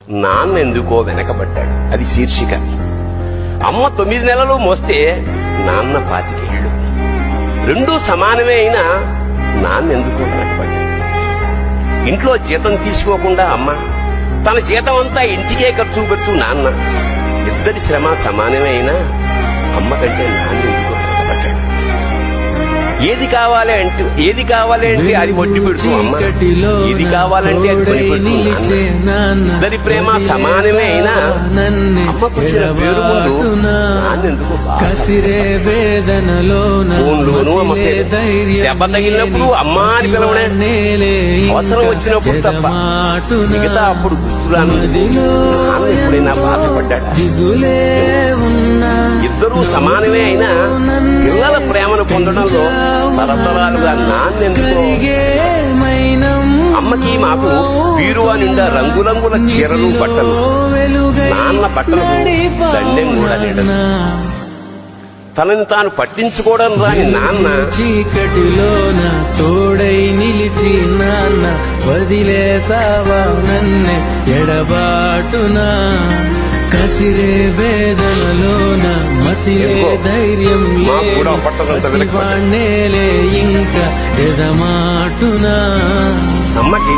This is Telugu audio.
నాన్న ఎందుకో వెనకబడ్డాడు, అది శీర్షిక. అమ్మ 9 నెలలు మోస్తే నాన్న 25 ఏళ్ళు. రెండూ సమానమే అయినా నాన్న ఎందుకో వెనకబడ్డాడు. ఇంట్లో జీతం తీసుకోకుండా అమ్మ, తన జీతం అంతా ఇంటికే ఖర్చు పెడుతూ నాన్న, ఇద్దరి శ్రమ సమానమే అయినా అమ్మ కంటే నాన్న ఎందుకో వెనకబడ్డాడు. ఏది కావాలి అంటే అది వడ్డీ పెడుతూ అమ్మ, ఏది కావాలంటే అది కొని పెడుతూ నాన్న. ఇద్దరి ప్రేమ సమానమే అయినా అమ్మకు వచ్చిన పేరు ముందు నాన్నెందుకు ఫోన్లోనూ అమ్మ పేరు. దెబ్బ తగిలినప్పుడు అమ్మ అని పిలవడే, అవసరం వచ్చినప్పుడు తప్ప మిగతా అప్పుడు గుర్తురాను. నాన్న ఎప్పుడైనా బాధపడ్డాడా? ఇద్దరూ సమానమే అయినా పిల్లల ప్రేమను పొందడంలో తరతరాలుగా నాన్నెందుకో. అమ్మకి మాకు బీరువా నిండా రంగురంగుల చీరలు బట్టలు, నాన్న బట్టలకు దండెం కూడా లేడు. తనని తాను పట్టించుకోవడం రాని నాన్న చీకటిలోన తోడై నిలిచి నాన్న వదిలేసావా నన్నే ఎడబాటునా. కసిరే వేదనలోన మసిరే ధైర్యం లేలే ఇంకా ఎదమాటునా. అమ్మకి